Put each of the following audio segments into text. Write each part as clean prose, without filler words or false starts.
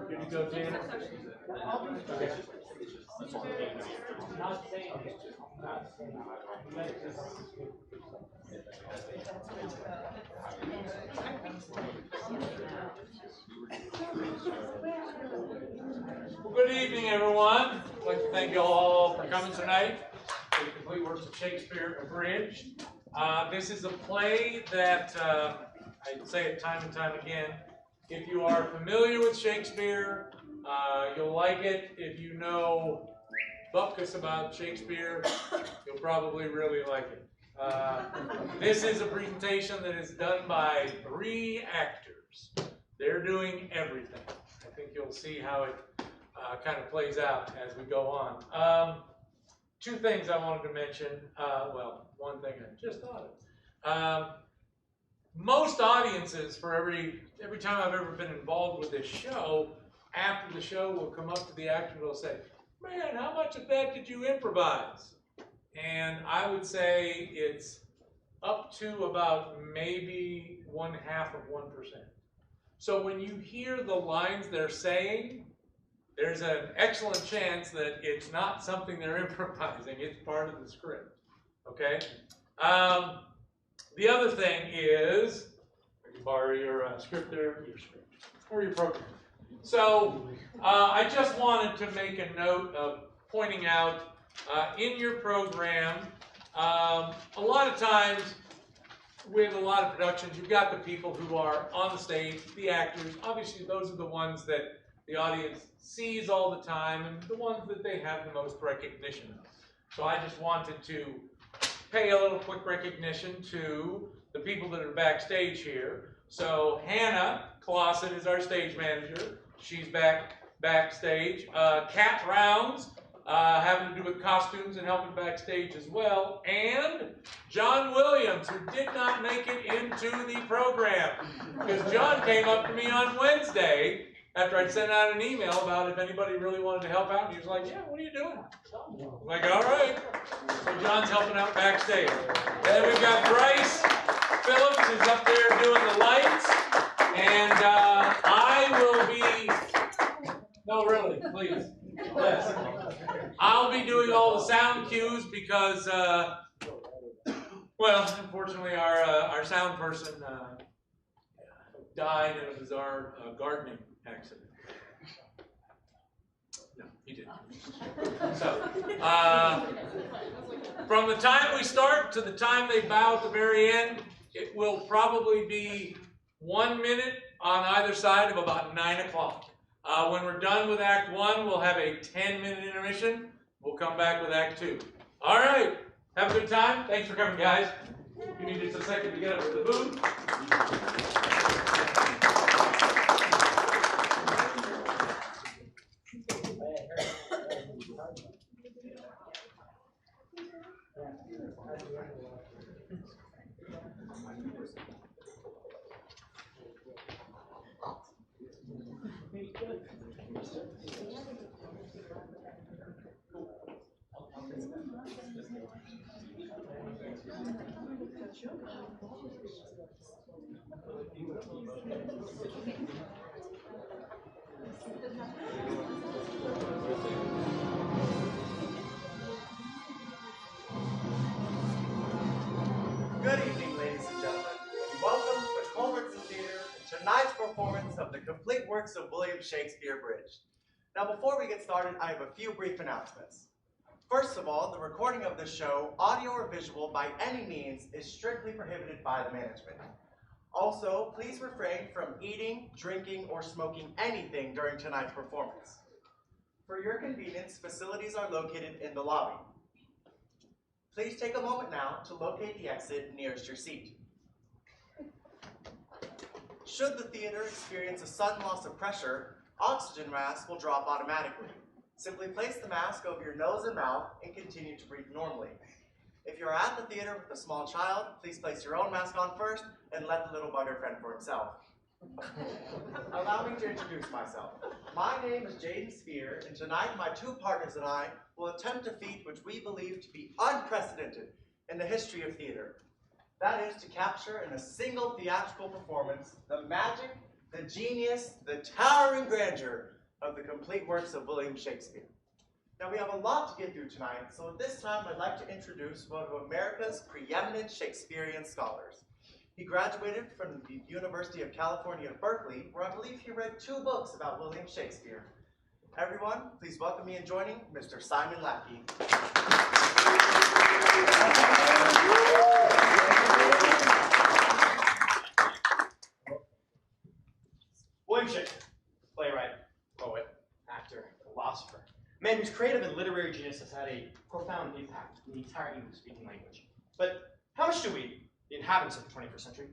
Did you go, Tanner? Okay. Well, good evening, everyone. I'd like to thank you all for coming tonight to the complete works of Shakespeare Abridged. This is a play that I say it time and time again. If you are familiar with Shakespeare, you'll like it. If you know bupkis about Shakespeare, you'll probably really like it. This is a presentation that is done by 3 actors. They're doing everything. I think you'll see how it kind of plays out as we go on. 2 things I wanted to mention. Well, one thing I just thought of. Most audiences, for every time I've ever been involved with this show, after the show will come up to the actor and they'll say, "Man, how much of that did you improvise?" And I would say it's up to about maybe 0.5%. So when you hear the lines they're saying, there's an excellent chance that it's not something they're improvising. It's part of the script. Okay? The other thing is, I can borrow your script there, your script, or your program. So I just wanted to make a note of pointing out in your program, a lot of times with a lot of productions, you've got the people who are on the stage, the actors. Obviously, those are the ones that the audience sees all the time and the ones that they have the most recognition of. So I just wanted to pay a little quick recognition to the people that are backstage here. So Hannah Clausen is our stage manager. She's backstage. Kat Rounds, having to do with costumes and helping backstage as well. And John Williams, who did not make it into the program. Because John came up to me on Wednesday after I'd sent out an email about if anybody really wanted to help out. And he was like, "Yeah, what are you doing?" I'm like, "All right." So John's helping out backstage. And then we've got Bryce Phillips, who's up there doing the lights. And I will be, no, really, please. Yes. I'll be doing all the sound cues because, well, unfortunately, our sound person died in a bizarre gardening accident. No, he didn't. So, from the time we start to the time they bow at the very end, it will probably be 1 minute on either side of about 9 o'clock. When we're done with Act 1, we'll have a 10-minute intermission. We'll come back with Act 2. All right. Have a good time. Thanks for coming, guys. You need just a second to get up to the booth. Good evening, ladies and gentlemen. Welcome to Culbertson Theater and tonight's performance of the complete works of William Shakespeare Abridged. Now, before we get started, I have a few brief announcements. First of all, the recording of this show, audio or visual, by any means, is strictly prohibited by the management. Also, please refrain from eating, drinking, or smoking anything during tonight's performance. For your convenience, facilities are located in the lobby. Please take a moment now to locate the exit nearest your seat. Should the theater experience a sudden loss of pressure, oxygen masks will drop automatically. Simply place the mask over your nose and mouth and continue to breathe normally. If you are at the theater with a small child, please place your own mask on first and let the little bugger fend for himself. Allow me to introduce myself. My name is Jaden Spear, and tonight my two partners and I will attempt a feat which we believe to be unprecedented in the history of theater. That is to capture in a single theatrical performance the magic, the genius, the towering grandeur of the complete works of William Shakespeare. Now we have a lot to get through tonight, so at this time I'd like to introduce one of America's preeminent Shakespearean scholars. He graduated from the University of California at Berkeley, where I believe he read 2 books about William Shakespeare. Everyone, please welcome me in joining Mr. Simon Lackey. William Shakespeare, playwright, poet, actor, philosopher, man whose creative and literary genius has had a profound impact on the entire English-speaking language. But how much do we, the inhabitants of the 21st century,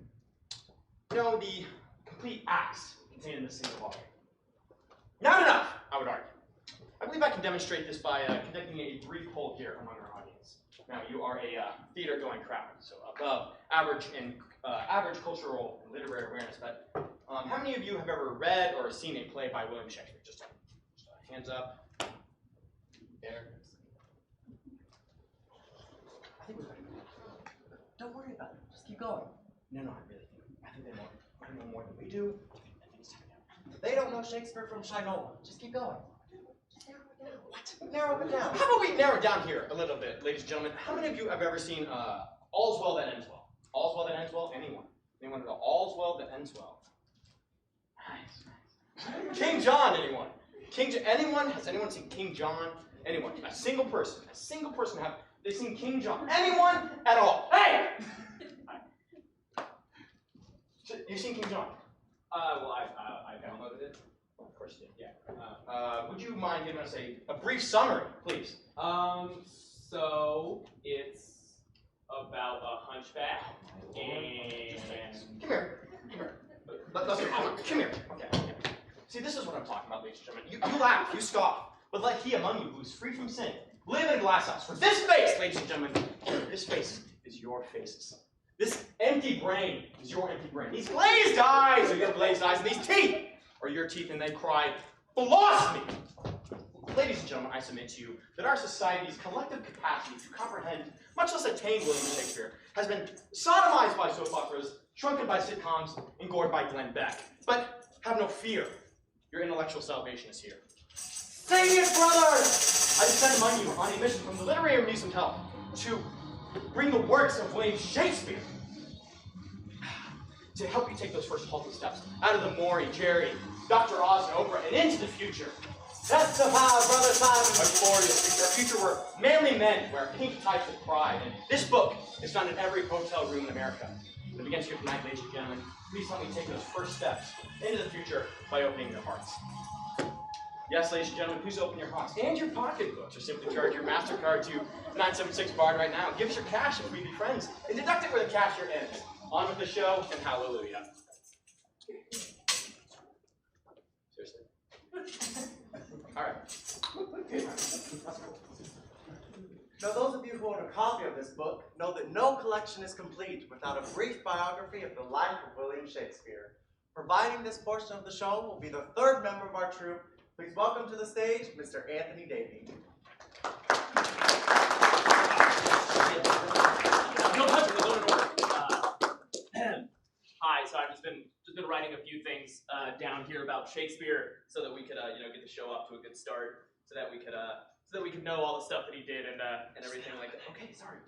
know the complete acts contained in this single volume? Not enough, I would argue. I believe I can demonstrate this by conducting a brief poll here among our audience. Now, you are a theater-going crowd, so above average cultural and literary awareness, but how many of you have ever read or seen a play by William Shakespeare? Just hands up. There. I think we're ready. Don't worry about it, just keep going. No, I think they know more than we do. They don't know Shakespeare from Shinola. Just keep going. Narrow it down. How about we narrow it down here a little bit, ladies and gentlemen? How many of you have ever seen All's Well That Ends Well? All's Well That Ends Well? Anyone? Anyone at all? All's Well That Ends Well. Nice. King John, anyone? Anyone? Has anyone seen King John? Anyone? A single person have they seen King John? Anyone at all? Hey! You've seen King John? Well, I downloaded it. Of course you did. Yeah. Would you mind giving us a brief summary, please? So it's about a hunchback and Come here. Let's come here. Okay. See, this is what I'm talking about, ladies and gentlemen. You laugh, you scoff, but let he among you who is free from sin live in a glass house. For this face, ladies and gentlemen, this face is your faces. This empty brain is your empty brain. These glazed eyes are your glazed eyes, and these teeth are your teeth, and they cry, blasphemy! Ladies and gentlemen, I submit to you that our society's collective capacity to comprehend, much less attain William Shakespeare, has been sodomized by soap operas, shrunken by sitcoms, and gored by Glenn Beck. But have no fear. Your intellectual salvation is here. Sing it, brothers! I descend among you on a mission from the literary amusement hell to bring the works of William Shakespeare to help you take those first halting steps out of the Maury, Jerry, Dr. Oz, and Oprah, and into the future. Testify, Brother Simon! A glorious future where manly men wear pink tights with pride, and this book is found in every hotel room in America. And it begins here tonight, ladies and gentlemen. Please help me take those first steps into the future by opening your hearts. Yes, ladies and gentlemen, please open your hearts and your pocketbooks, or simply charge your MasterCard to 976 BARD right now. Give us your cash if we be friends, and deduct it where the cashier ends. On with the show, and hallelujah. Seriously. All right. That's cool. Now, those of you who own a copy of this book know that no collection is complete without a brief biography of the life of William Shakespeare. Providing this portion of the show will be the 3rd member of our troupe. Please welcome to the stage, Mr. Anthony Davey. Hi, so I've just been writing a few things down here about Shakespeare so that we could get the show off to a good start, so that we could know all the stuff that he did and everything like that. Okay, sorry.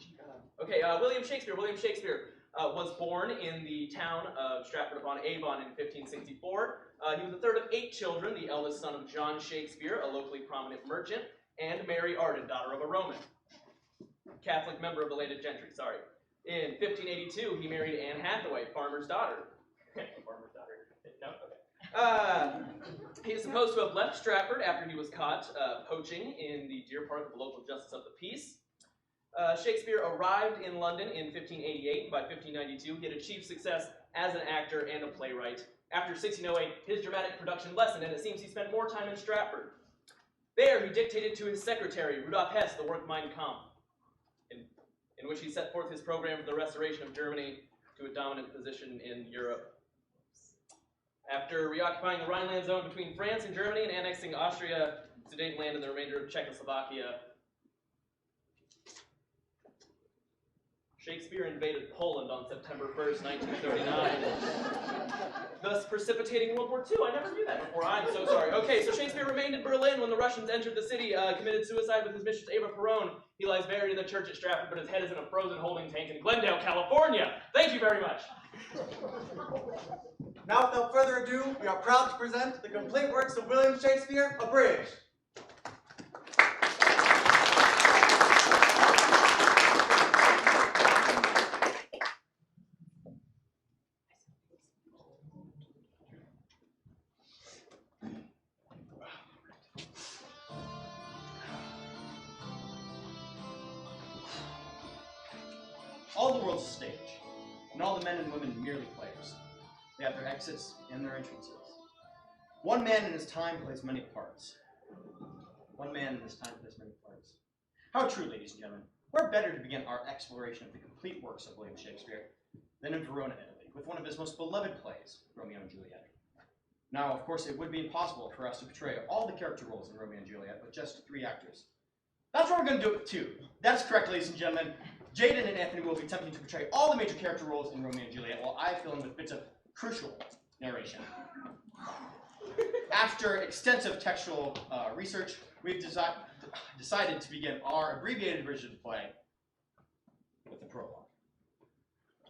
Okay, William Shakespeare was born in the town of Stratford-upon-Avon in 1564. He was the 3rd of 8 children, the eldest son of John Shakespeare, a locally prominent merchant, and Mary Arden, daughter of a Roman. Catholic member of the landed gentry, sorry. In 1582, he married Anne Hathaway, farmer's daughter. Farmer's daughter? No? Okay. He is supposed to have left Stratford after he was caught poaching in the deer park of the local justice of the peace. Shakespeare arrived in London in 1588, and by 1592 he had achieved success as an actor and a playwright. After 1608, his dramatic production lessened, and it seems he spent more time in Stratford. There he dictated to his secretary, Rudolf Hess, the work Mein Kampf, in which he set forth his program for the restoration of Germany to a dominant position in Europe. After reoccupying the Rhineland zone between France and Germany and annexing Austria, Sudetenland, and the remainder of Czechoslovakia, Shakespeare invaded Poland on September 1st, 1939, thus precipitating World War II. I never knew that before. I'm so sorry. Okay, so Shakespeare remained in Berlin when the Russians entered the city, committed suicide with his mistress Ava Perón. He lies buried in the church at Stratford, but his head is in a frozen holding tank in Glendale, California. Thank you very much. Now, without further ado, we are proud to present the complete works of William Shakespeare, Abridged. All the world's a stage, and all the men and women merely players. They have their exits and their entrances. One man in his time plays many parts. One man in his time plays many parts. How true, ladies and gentlemen. Where better to begin our exploration of the complete works of William Shakespeare than in Verona, Italy, with one of his most beloved plays, Romeo and Juliet. Now, of course, it would be impossible for us to portray all the character roles in Romeo and Juliet with just 3 actors. That's what we're going to do it with 2. That's correct, ladies and gentlemen. Jaden and Anthony will be attempting to portray all the major character roles in Romeo and Juliet, while I fill in with bits of crucial narration. After extensive textual research, we've decided to begin our abbreviated version of the play with the prologue.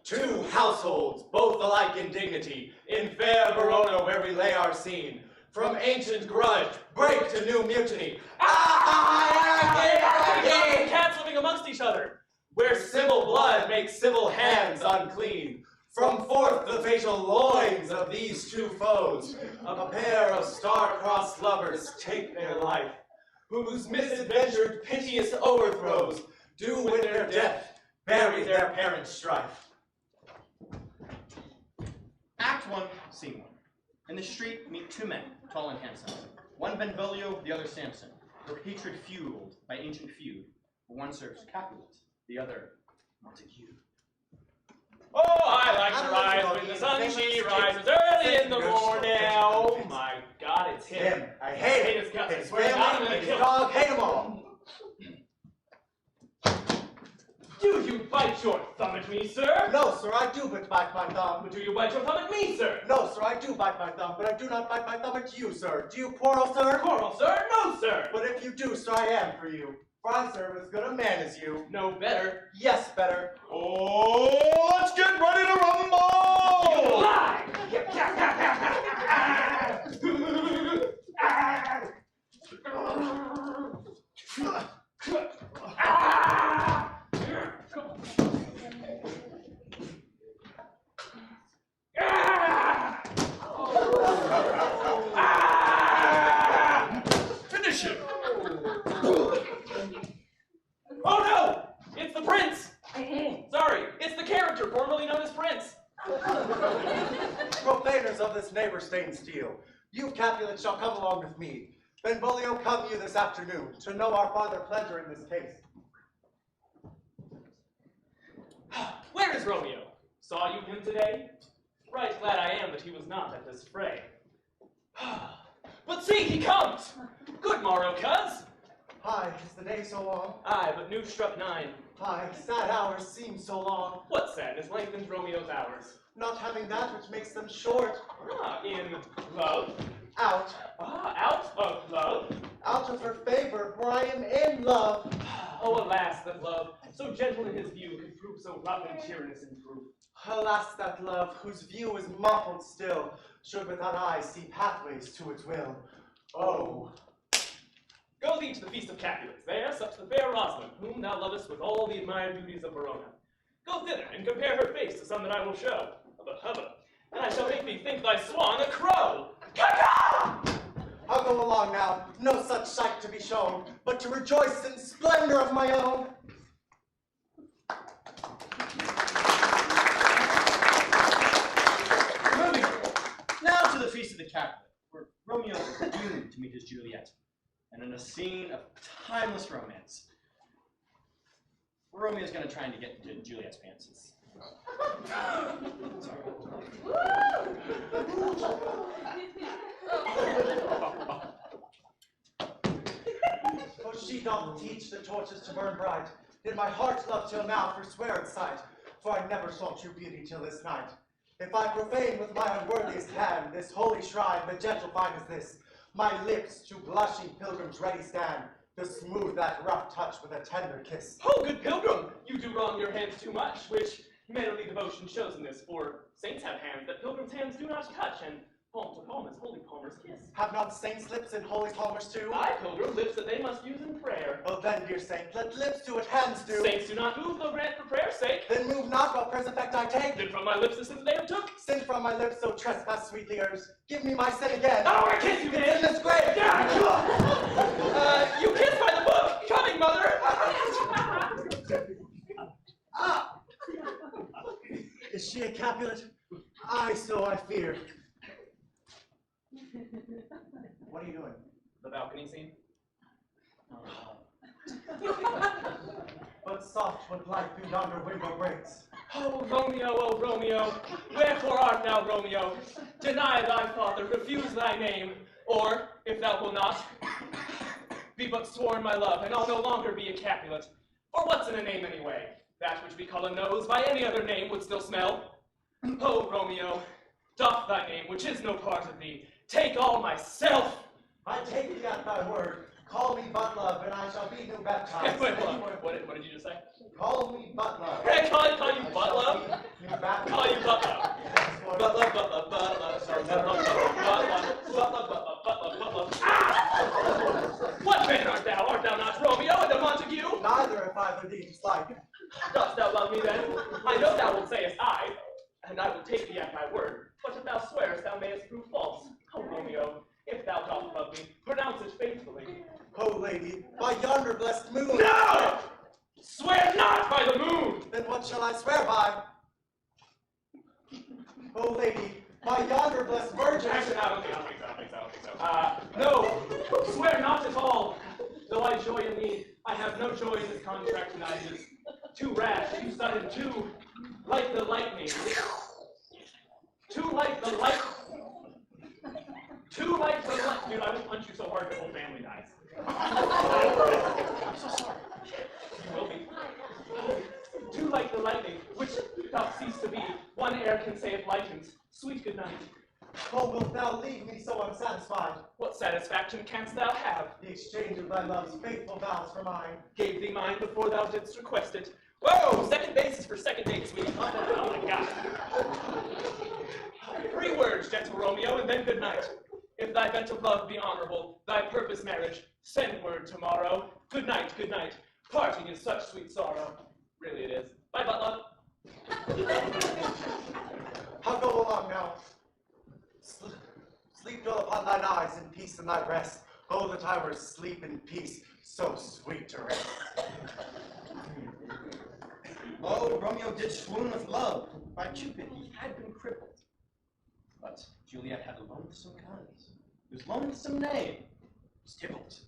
2 households, both alike in dignity, in fair Verona where we lay our scene. From ancient grudge, break to new mutiny. Cats living amongst each other. Where civil blood makes civil hands unclean. From forth the fatal loins of these 2 foes, a pair of star-crossed lovers take their life, whose misadventured piteous overthrows do with their death bury their parents' strife. Act 1, Scene 1. In the street, meet 2 men, tall and handsome. One Benvolio, the other Samson. Their hatred fueled by ancient feud, for one serves Capulet, the other Montague. Oh, I like to rise when the sun she rises early in the morning. Oh my God, it's him. I hate his guts. his family, his dog, hate them all. Do you bite your thumb at me, sir? No, sir, I do but bite my thumb. Do you bite your thumb at me, sir? No, sir, I do bite my thumb, but I do not bite my thumb at you, sir. Do you quarrel, sir? Quarrel, sir? No, sir. But if you do, sir, I am for you. For I serve as good a man as you. No better. Yes, better. Oh, let's get ready to rumble! You lie! Finish him! Oh no! It's the prince! Sorry, it's the character formerly known as Prince. Profaners of this neighbor-stained steel, you Capulets shall come along with me. Benvolio, come you this afternoon to know our farther pleasure in this case. Where is Romeo? Saw you him today? Right glad I am that he was not at this fray. But see, he comes! Good morrow, cuz! Hi, is the day so long? Aye, but new struck 9. Hi, sad hours seem so long. What sadness lengthens Romeo's hours? Not having that which makes them short. In love? Out. Out of love? Out of her favor, for I am in love. Oh, alas, that love, so gentle in his view, could prove so rough and tyrannous in proof. Alas, that love, whose view is muffled still, should without eyes see pathways to its will. Oh. Go thee to the feast of Capulets, there sups the fair Rosalind, whom thou lovest with all the admired beauties of Verona. Go thither, and compare her face to some that I will show. Hubba, and I shall make thee think thy swan a crow. Caca! I'll go along now, no such sight to be shown, but to rejoice in splendor of my own. Moving now to the feast of the Capulet, where Romeo is doomed to meet his Juliet. and in a scene of timeless romance, Romeo's gonna try and get into Juliet's pantses. For she doth teach the torches to burn bright, did my heart love till now forswear its sight, for I never saw true beauty till this night. If I profane with my unworthiest hand this holy shrine, the gentle vine is this, my lips to blushing pilgrims ready stand, to smooth that rough touch with a tender kiss. Oh, good pilgrim, you do wrong your hands too much, which mannerly devotion shows in this, for saints have hands that pilgrims' hands do not touch, and palm to palm is holy palmer's kiss. Have not saints lips and holy palmers too? Aye, pilgrim, lips that they must use in prayer. Oh then, dear saint, let lips do what hands do. Saints do not move, though grant for prayer's sake. Then move not while prayer's effect I take. Then from my lips the sins they have took. Sin from my lips, so trespass sweetly errs. Give me my sin again. Oh, I kiss you, In man! this grave. You kiss by the book! Coming, mother! Ah! Is she a Capulet? Aye, so I fear. What are you doing? The balcony scene? But soft when light through yonder window breaks. Oh, Romeo, wherefore art thou, Romeo? Deny thy father, refuse thy name, or, if thou wilt not, be but sworn my love, and I'll no longer be a Capulet. For what's in a name anyway? That which we call a nose by any other name would still smell. Oh, Romeo, doff thy name, which is no part of thee, take all myself. I take thee at thy word. Call me but love, and I shall be new baptized. Wait, what did you just say? Call me but love. Hey, call you butt love? New baptized. Call you butt love. Butt love, butt love, butt love, sorry, butt love, butt love. Ah! What man art thou? Art thou not Romeo and a Montague? Neither if either thee dislike. Dost thou love me then? I know thou wilt say as I, and I will take thee at thy word. But if thou swearest, thou mayest prove false. Oh, Romeo, if thou dost love me, pronounce it faithfully. Oh, lady, by yonder blessed moon. No! Swear not by the moon! Then what shall I swear by? Oh, lady, by yonder blessed virgin. Actually, I don't think so. No, swear not at all. Though I joy in thee, I have no joy in this contract tonight. It is too rash, too sudden, too like the lightning. Too like the light. Too like the light. Dude, I will punch you so hard your whole family dies. I'm so sorry. You will be. Too like the lightning, which doth cease to be. One air can say it lightens. Sweet good night. Oh, wilt thou leave me so unsatisfied? What satisfaction canst thou have? The exchange of thy love's faithful vows for mine. Gave thee mine before thou didst request it. Whoa! Second base is for second date, sweetie. Oh my God. 3 words, gentle Romeo, and then good night. If thy bent of love be honorable, thy purpose marriage, send word tomorrow. Good night, good night. Parting is such sweet sorrow. Really it is. Bye, butt love. I'll go along now. Sleep dwell upon thine eyes, and peace in thy breast. Oh, that I were asleep in peace, so sweet to rest. Oh, Romeo did swoon with love. By Cupid he had been crippled. But Juliet had a lonesome cause, whose lonesome name was Tybalt.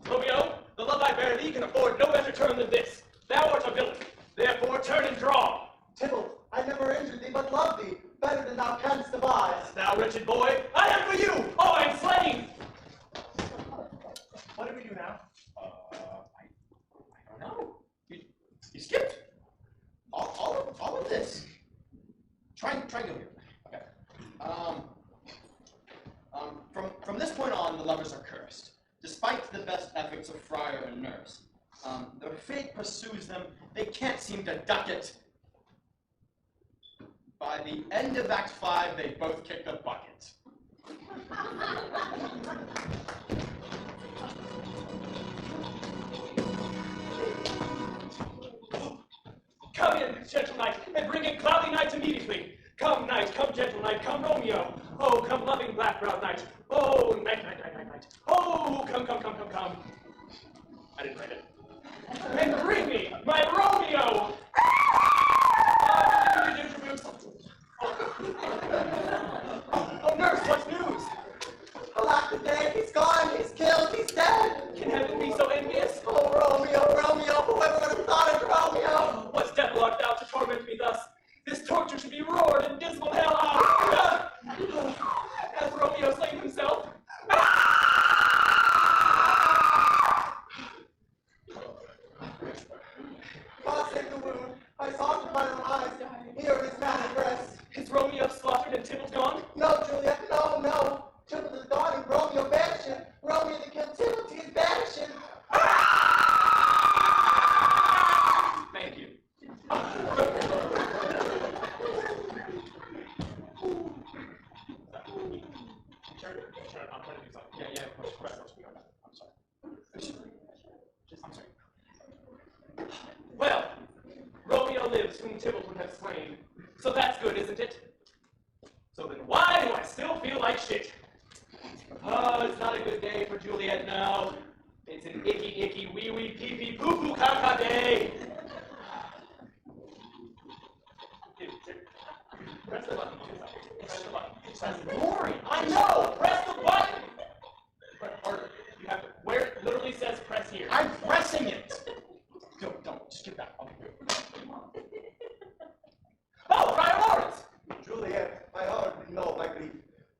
Romeo, the love I bear thee can afford no better term than this. Thou art a villain, therefore turn and draw. Tybalt, I never injured thee, but loved thee, better than thou canst devise. Thou wretched boy, I am for you! Oh, I am slain! What do we do now? I don't know. You skipped all of this. Try and go here. Okay. From this point on, the lovers are cursed, despite the best efforts of friar and nurse. Their fate pursues them. They can't seem to duck it. By the end of Act 5, they both kick the bucket. Come in, gentle knight, and bring in cloudy night immediately. Come, knight, come, gentle knight, come, Romeo. Oh, come, loving black-browed knight. Oh, night. Oh, come. I didn't write it. And bring me my Romeo! Oh, nurse, what's news? Alack the day, he's gone, he's killed. on. Yeah, of course. I'm sorry. I'm sorry. Well, Romeo lives whom Tybalt would have slain. So that's good, isn't it? So then why do I still feel like shit? Oh, it's not a good day for Juliet now. It's an icky, wee, pee, poo, caca day. Press the button. Press the button. That's boring. I know. Press the button. Or you have to. Where it literally says press here. I'm pressing it. Don't skip that. Oh, Friar Lawrence. Juliet, my heart know my grief.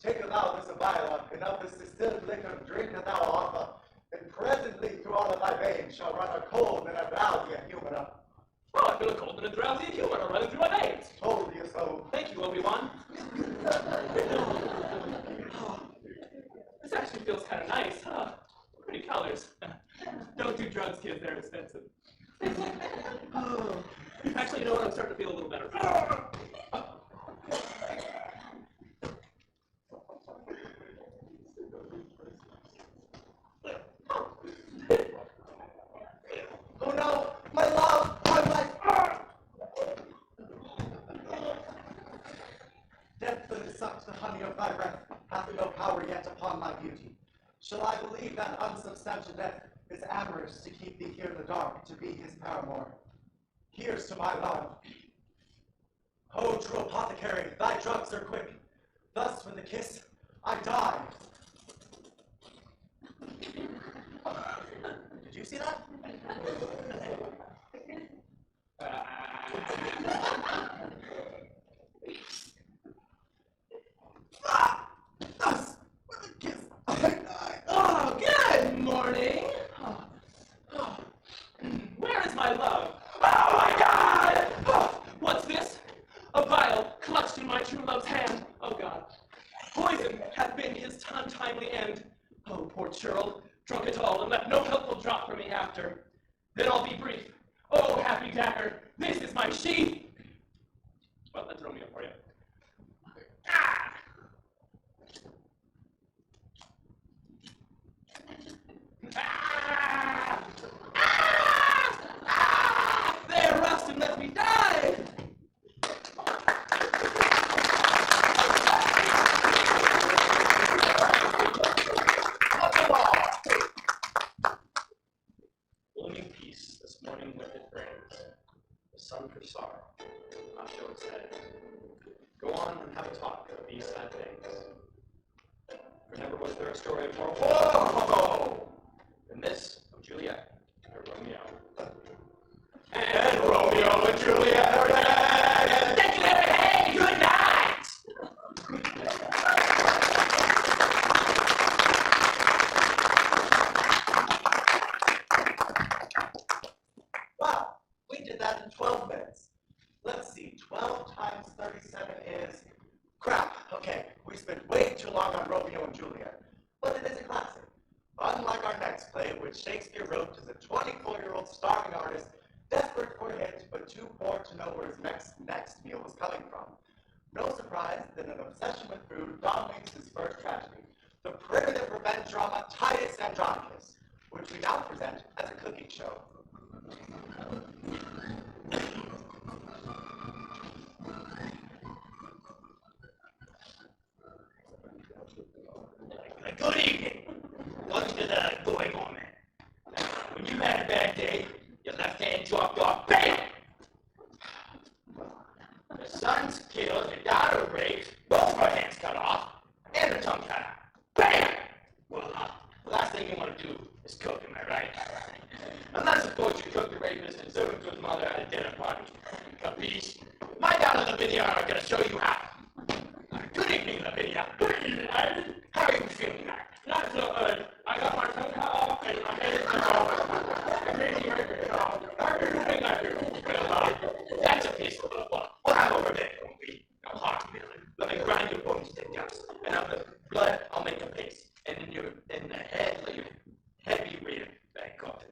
Take thou this vial, and of this distilled liquor drink thou offer, and presently through all of thy veins shall run a cold and a drowsy humor. Oh, I feel a cold and a drowsy humor running through my veins. Told you so. Thank you, Obi-Wan. This actually feels kind of nice, huh? Pretty colors. Don't do drugs, kids. They're expensive. Actually, you know what? I'm starting to feel a little better. Oh no, my love, my life. Death that has sucked the honey of thy breath hath no power yet upon my beauty. Shall I believe that unsubstantial death is amorous to keep thee here in the dark, to be his paramour? Here's to my love. Oh, true apothecary, thy drugs are quick. Thus with a kiss, I die. Did you see that? Thus with a kiss, I die. Oh, good morning. Where is my love? Oh my God! What's this? A vial clutched in my true love's hand. Oh God. Poison hath been his untimely end. Oh, poor churl, drunk it all and left no helpful drop for me after. Then I'll be brief. Oh, happy dagger, this is my sheath. Well, that's Romeo for you. Ah! Ah! Ah! Ah! There, rust and let me die! Blooming peace this morning with it brings. The sun for sorrow, not show its head. Go on and have a talk of these sad things. For never was there a story of more whoa than this of Juliet and Romeo. And Romeo and Juliet are dead! Hey, good night! Wow, we did that in 12 minutes. Let's see, 12 times 37 is... Crap, okay, we spent way too long on Romeo and Juliet. But it is a classic. Unlike our next play, which Shakespeare wrote as a 24-year-old starving artist desperate for a hit, but too poor to know where his next meal was coming from. No surprise that an obsession with food dominates his first tragedy, the primitive revenge drama Titus Andronicus, which we now present as a cooking show. Good evening. Welcome to the going moment. When you had a bad day, your left hand dropped off, bam! The son's killed, your daughter raped, both her hands cut off, and her tongue cut out. Bam! Well, the last thing you want to do is cook, am I right? Unless, of course, you cook the rapist and serve him to his mother at a dinner party. Capiche? My daughter Lavinia are going to show you how. Good evening, Lavinia. Good evening, Ivan. How are you feeling now? Not so good. I got my tongue cut off and my head is cut off. It made me hurt off. Everything I do. Well, that's a piece of the fun. We'll have over there, won't we? Now, heart milling. Let me grind your bones to dust. And of the blood, I'll make a paste. And in the head, let your heavy rib back off.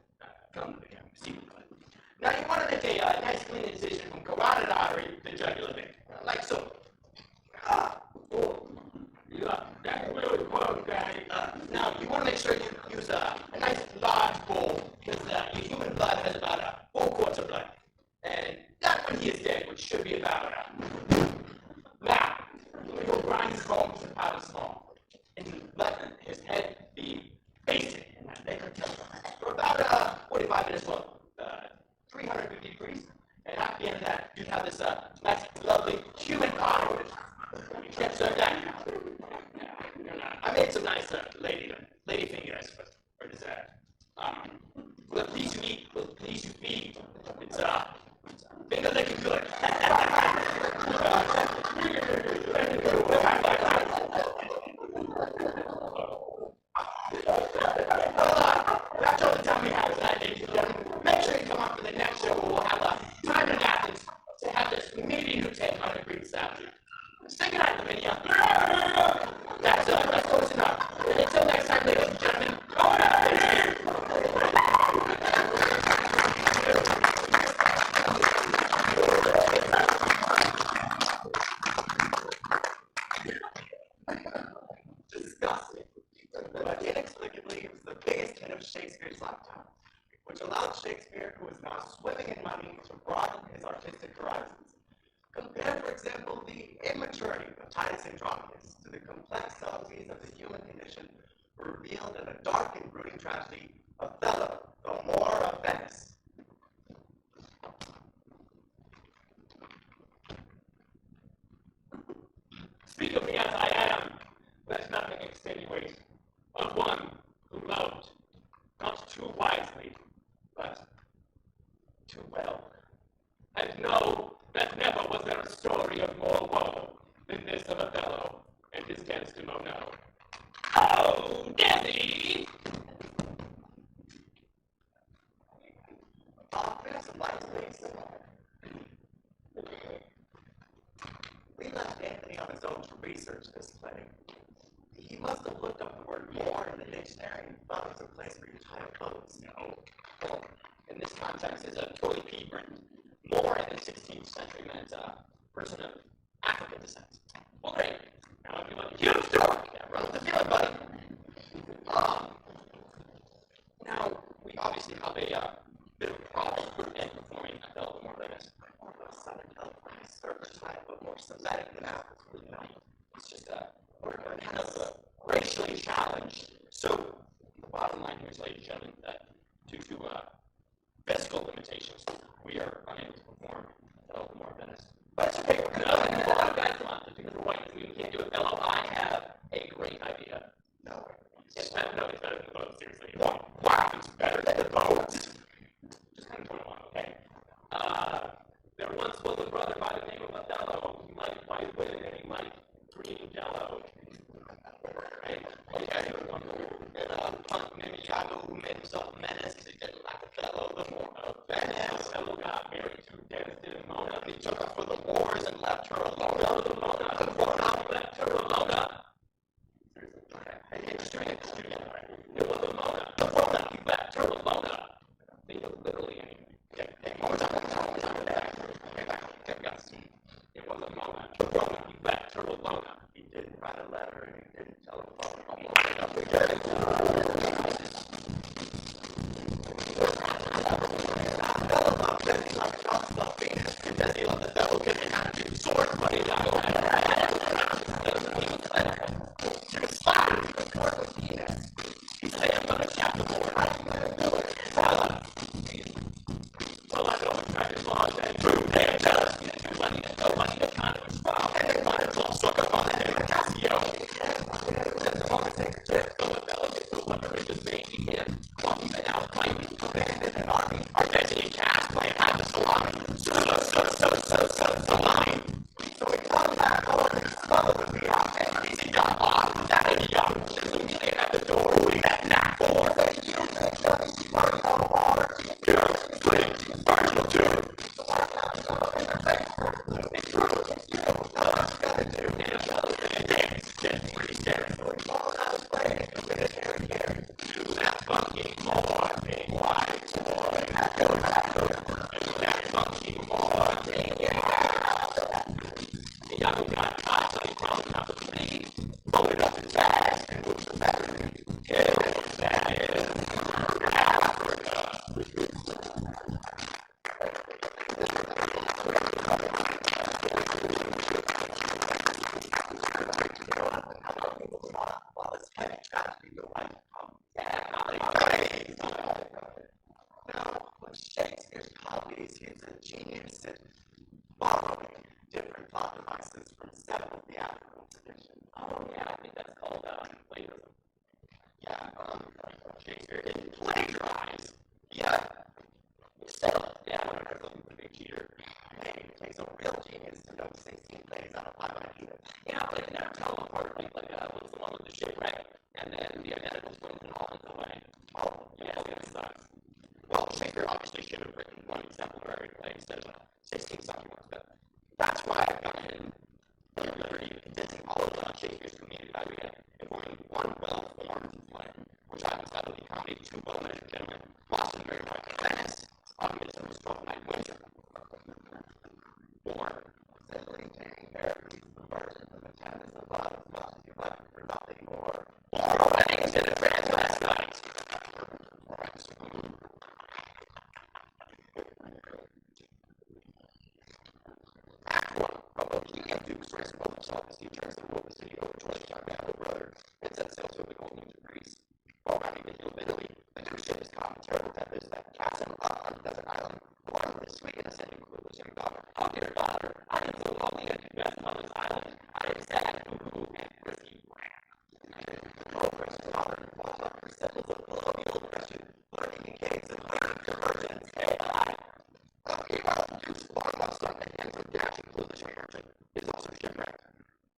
Come to the camera. See the blood. Now, you want to make a nice clean incision from carotid artery to jugular vein. Like so. Yeah, that's really close, Daddy. you want to make sure you use a nice large bowl, because your human blood has about 4 quarts of blood. And that when he is dead, which should be about now, you will grind his bones to powder small, and let his head be basted in that liquor kettle for about 45 minutes long, 350 degrees. And at the end of that, you have this nice, lovely human pie. You can't serve that now. I made some nice lady fingers for dessert. Will it please you eat? Will it please you feed? It's finger licking good. That's all the time we have tonight, ladies and gentlemen. Make sure you come up for the next show where we'll have time in Athens to have this meeting new take on a Greek statue. Say goodnight, Lavinia. That's close enough. And until next time, ladies and gentlemen, go ahead. Disgusting, but inexplicably it was the biggest hit of Shakespeare's lifetime, which allowed Shakespeare, who is now swimming in money, to broaden his artistic horizons. Compare, for example, the immaturity of Titus Andronicus to the complex subtleties of the human condition revealed in the dark and brooding tragedy Othello, the Moor of Venice. Speak of me as I am. Let nothing extenuate of one who loved not too wisely, but too well. And know that never was there a story of more woe than this of Othello and his Desdemona. Oh, Desi! There's a light place. We left Anthony on his own to research this play. He must have looked up the word more in the dictionary and thought it was a place where you tie up boats. No. Well, in this context, is a totally pea-brained. More in the 16th century meant a person of African descent. Well, great. Now, if you want a huge story, yeah, run with the feeling, buddy. Now, we obviously have a bit of a problem in performing Othello more Venice. Southern California surface type, but more Semitic than African, you know. It's just we're kind of racially challenged. So the bottom line here is, ladies and gentlemen, that due to physical limitations, we are unable to perform Othello more Venice. But it's okay. We're going to move on back to London because we're white. We can't do Othello. I have a great idea. No. It's better. No, it's better than the boat. Seriously. Wow, it's better than the boat. Just kind of point along, okay? There once was a brother by the name of Othello. He liked white women and he liked green jello. Right? Okay. And punk named Chicago who made himself a menace because he didn't like Othello, the Moor of Venice. Othello got married to Desdemona. He took her for the wars and left her alone. Left her alone. Okay. I hate to string this together. It was Mona. The Mona. You left her alone. Think of literally anything. Okay, one more time. It was a Mona. The Mona. You left her alone. He didn't write a letter and he didn't tell her phone. Yeah. Shakespeare's comedies, he's a genius at borrowing different plot devices from several theatrical traditions. Oh yeah, I think that's called plagiarism. Yeah, Shakespeare didn't plagiarize. Yeah. So, yeah, I wonder if he's a big cheater. Maybe it takes a real genius to know 16 plays out of 5 ideas. Yeah, but they never tell them apart, like what was the one with the shipwreck, and then the identical twins and all in the way. Oh, yeah, that sucks. Well, Shakespeare obviously should have written one example for every play instead of 16 something ones, but that's why I got him literally condensing all of Shakespeare's comedic idea and forming one well-formed play, which I've entitled the comedy Two Well-Measured Gentlemen, Lost in Very Bright Venice, on Midsummer's Twelfth Night Winter. Or, simply taking parodies of the versions of the tenets of love as much as you like for nothing more. Or weddings in a transvestite. Act 1. Although King and Duke's race above himself as he turns to rule the city over George's young nephew brother and sets sail to the Golden Age of Greece. While rounding the hill of Italy, the Duke's ship is caught in terrible tempest that casts him up on a desert island, along with his sweet, innocent, and clueless young daughter. Oh, dear daughter, I am so lonely and confessed on this island. I am sad, cuckoo, and frisky. Oh, precious father, watch out for sentinels of colonial oppression, lurking in caves and hiding diversions. Stay alive. Meanwhile, the Duke's long-lost son and hands with dashing foolish merchant is also shipwrecked,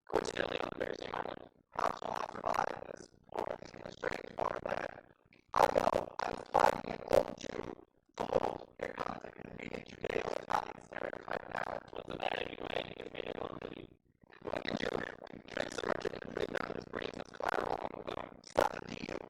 coincidentally on the very same island. How shall I survive this forest in a strange foreign land? I know I was fighting an old Jew. Behold, here comes a convenient Judeo-Italian stereotype now. What's the matter anyway? It's made it on me. What can you do? Tricks the merchant and bring down his brains as collateral on the boat. Stop the deal.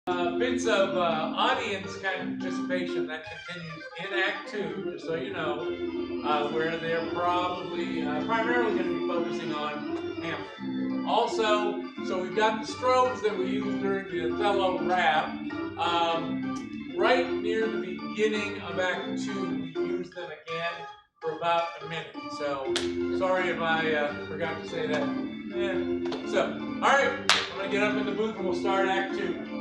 Bits of audience kind of participation that continues in Act 2, just so you know, where they're probably primarily going to be focusing on Hamlet. Also, so we've got the strobes that we used during the Othello rap. Right near the beginning of Act 2, we used them again for about a minute. So, sorry if I forgot to say that. Yeah. So, alright, I'm going to get up in the booth and we'll start Act 2.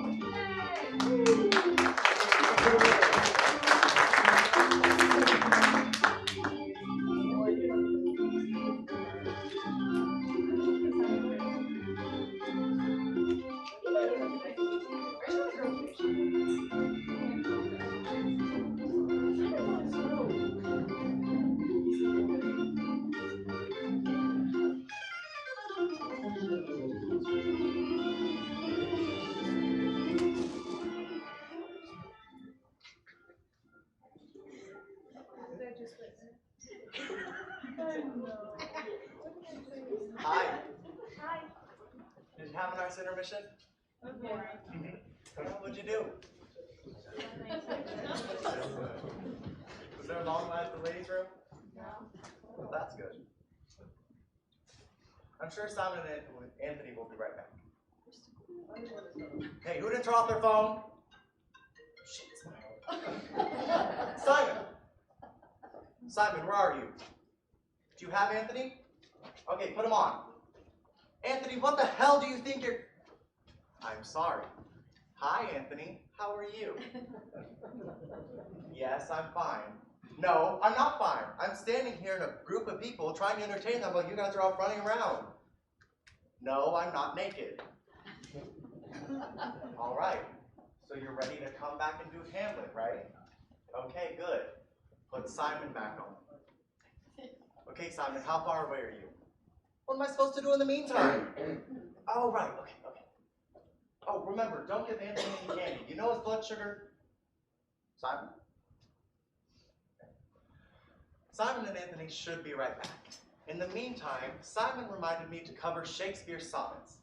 Hi. Hi. Did you have a nice intermission? What'd you do? Was there a long line at the ladies' room? No. Well, that's good. I'm sure Simon and Anthony will be right back. Hey, who didn't turn off their phone? Simon! Simon, where are you? Do you have Anthony? Okay, put him on. Anthony, what the hell do you think you're... I'm sorry. Hi, Anthony. How are you? Yes, I'm fine. No, I'm not fine. I'm standing here in a group of people trying to entertain them while you guys are off running around. No, I'm not naked. All right. So you're ready to come back and do Hamlet, right? Okay, good. Put Simon back on. Okay, Simon, how far away are you? What am I supposed to do in the meantime? Oh, right, okay. Oh, remember, don't give Anthony any candy. You know his blood sugar? Simon? Simon and Anthony should be right back. In the meantime, Simon reminded me to cover Shakespeare's sonnets.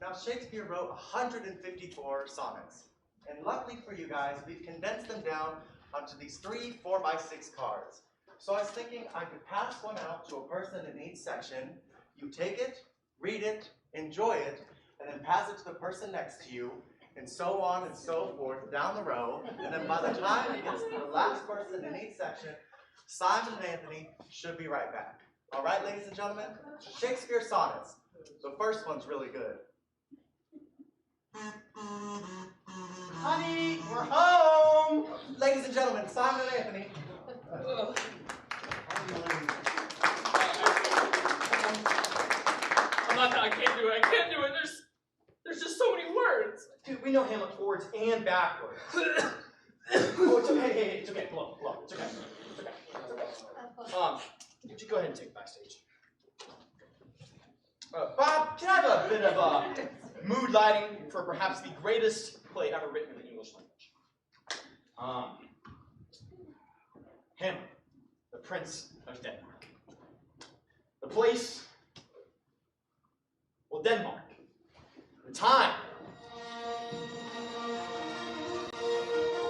Now, Shakespeare wrote 154 sonnets. And luckily for you guys, we've condensed them down onto these 3 4x6 cards. So I was thinking I could pass one out to a person in each section. You take it, read it, enjoy it, and then pass it to the person next to you, and so on and so forth down the row. And then by the time it gets to the last person in each section, Simon and Anthony should be right back. All right, ladies and gentlemen? Shakespeare sonnets. The first one's really good. Honey, we're home! Ladies and gentlemen, Simon and Anthony. I can't do it. There's just so many words. Dude, we know Hamlet forwards and backwards. Oh, it's okay. Hey, it's okay. Blow. It's okay. Would you go ahead and take backstage? Bob, can I have a bit of mood lighting for perhaps the greatest play ever written in the English language? Hamlet, the Prince of Denmark. The place, well, Denmark. The time.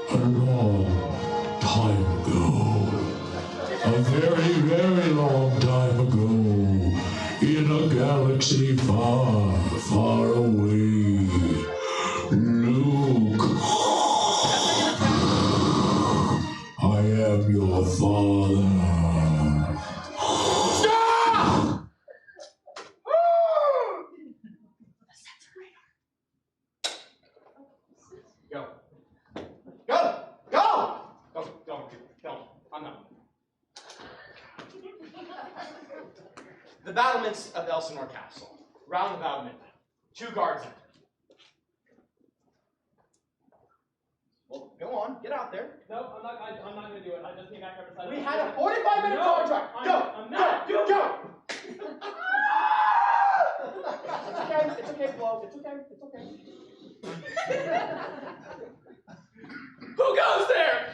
A long time ago, a very, very long time ago, in a galaxy far, far away, Luke, I am your father. The battlements of Elsinore Castle, round about midnight. 2 guards in. Well, go on, get out there. No, I'm not gonna do it. I just came back from the side. We had a 45-minute contract. I'm not doing Go! It's okay, Flo. It's okay.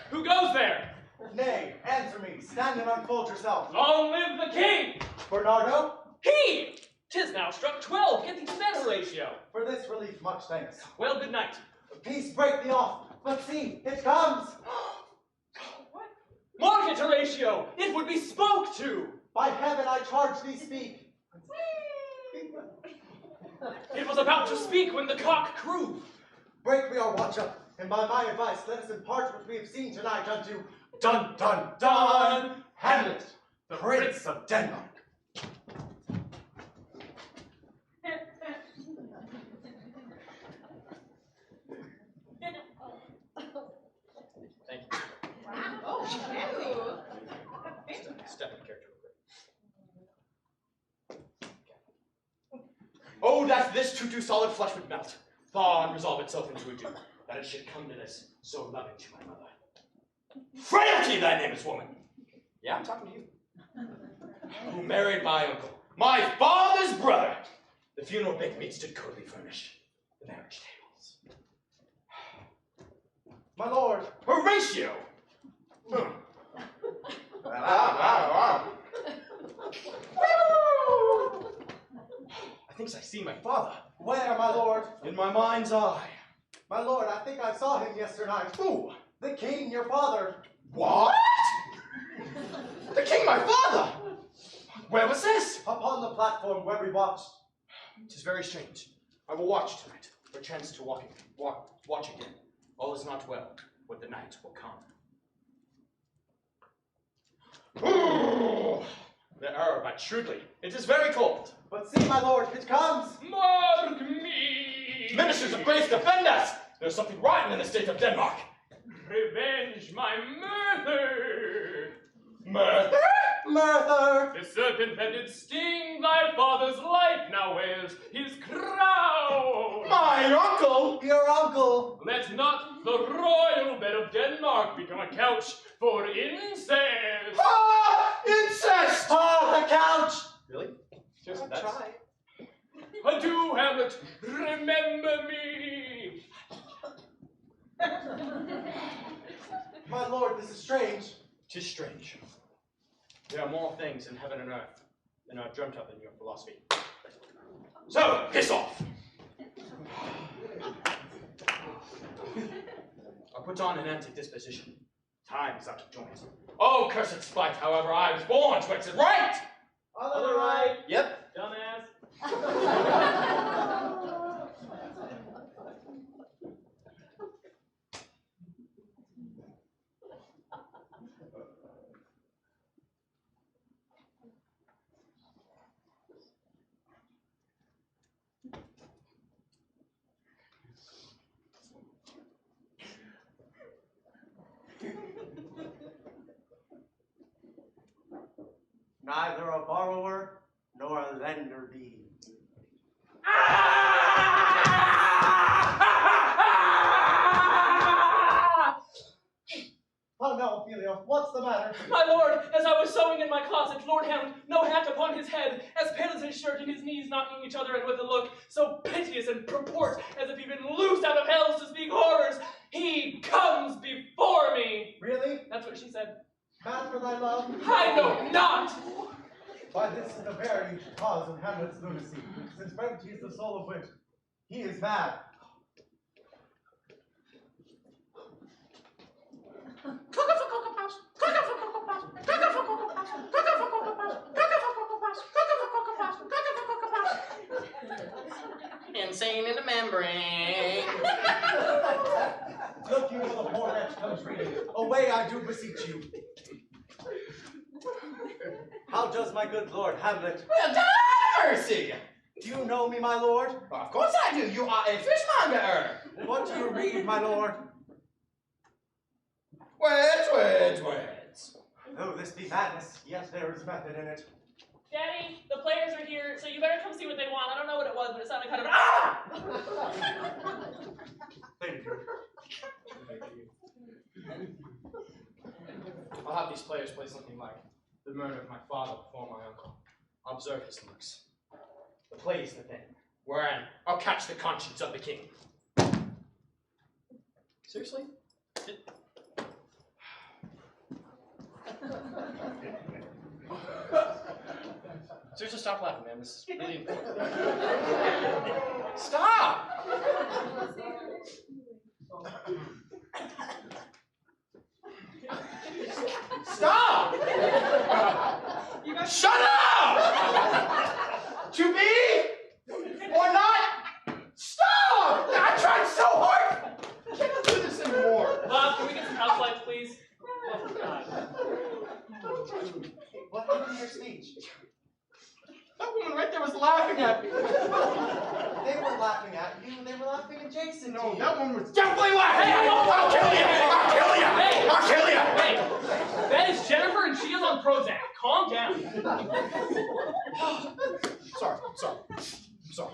Who goes there? Nay, answer me. Stand and unfold yourself. Long live the king! Bernardo, Tis now struck 12. Get thee to that, Horatio. for this relief, much thanks. Well, good night. Peace break thee off, but see, it comes! Mark it, Horatio! It would be spoke to! By heaven I charge thee speak! It was about to speak when the cock crew. Break we our watch up, and by my advice let us impart what we have seen tonight unto Dun Dun Dun Hamlet, the Prince of Denmark. Thank you. Oh, Step in character real quick. Oh, that this too solid flesh would melt, thaw and resolve itself into a dew, that it should come to this, so loving to my mother. Frailty, thy name is, woman. Yeah, I'm talking to you. Who married my uncle, my father's brother. The funeral baked meat stood coldly furnished, the marriage tables. My lord, Horatio! I think I see my father. where, my lord? In my mind's eye. My lord, I think I saw him yesternight. Who? The king, your father. What? The king, my father? Where was this? Upon the platform where we watched. 'Tis very strange. I will watch tonight, perchance to watch again. All is not well, but the night will come. Ooh, the air but shrewdly. It is very cold. But see, my lord, it comes. Mark me! Ministers of grace, defend us! There's something rotten in the state of Denmark. Revenge my murder! Murder? Murder! The serpent that did sting thy father's life now wears his crown! My uncle? Your uncle. Let not the royal bed of Denmark become a couch for incest! Ah! Incest! Ah, the couch! Really? Seriously, I'll that's... try. Adieu, Hamlet, remember me! My lord, this is strange. 'Tis strange. There are more things in heaven and earth than are dreamt of in your philosophy. So, piss off! I'll put on an anti-disposition. Time is out of joint. Oh, cursed spite, however, I was born to exit right! Other right. Yep. Dumbass. Neither a borrower nor a lender be. Oh no, Ophelia, what's the matter? My lord, as I was sewing in my closet, Lord Hamlet, no hat upon his head, as pale as his shirt and his knees knocking each other, and with a look so piteous and purport as if he'd been loosed out of hell to speak horrors, he comes before me. Really? That's what she said. Mad for thy love? I know not. Why, this is the very cause of Hamlet's lunacy, since brevity is the soul of wit. He is mad. Insane in the membrane. Look you till the poor wretch comes reading. Away, I do beseech you. How does my good lord Hamlet? Well, God mercy! Do you know me, my lord? Of course I do. You are a fishmonger. What do you read, my lord? Words. Though this be madness, yet there is method in it. Daddy, the players are here, so you better come see what they want. I don't know what it was, but it sounded kind of Thank you. I'll have these players play something like the murder of my father before my uncle. Observe his looks. The play is the thing, wherein I'll catch the conscience of the king. Seriously? Seriously, stop laughing, man. This is really important. Stop! Shut up! To be or not? Stop! I tried so hard! I cannot do this anymore. Bob, can we get some house lights, please? Oh, God. What happened to your speech? That woman right there was laughing at me. They were laughing at you. They were laughing at Jason. No, too. that woman was definitely laughing. Hey, I'll kill you! I'll kill you! Hey. I'll kill you! Hey, that is Jennifer, and she is on Prozac. Calm down. Sorry, I'm sorry. I'm sorry.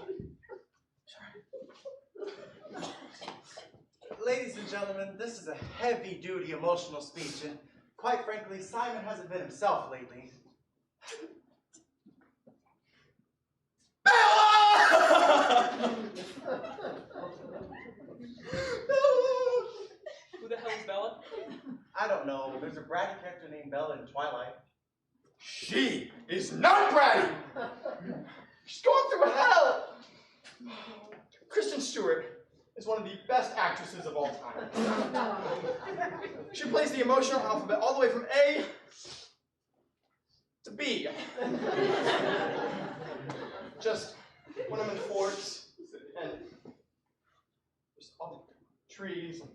Ladies and gentlemen, this is a heavy-duty emotional speech, and quite frankly, Simon hasn't been himself lately. Who the hell is Bella? I don't know. There's a bratty character named Bella in Twilight. She is not bratty. She's going through hell. Kristen Stewart is one of the best actresses of all time. She plays the emotional alphabet all the way from A to B. Just when I'm in forts and there's all the trees and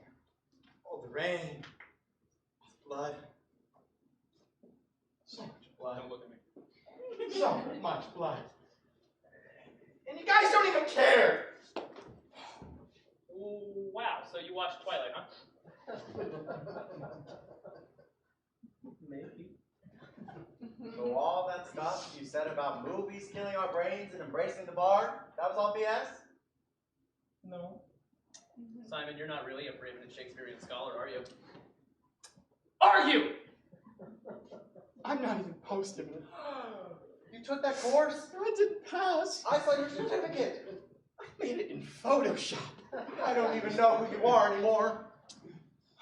all the rain, blood. So much blood. Don't look at me. So much blood. And you guys don't even care. Wow, so you watched Twilight, huh? Maybe. So all that stuff you said about movies killing our brains and embracing the bar, that was all BS? No. Simon, you're not really a preeminent Shakespearean scholar, are you? Are you? I'm not even posting it. You took that course? I didn't pass. I saw your certificate. I made it in Photoshop. I don't even know who you are anymore.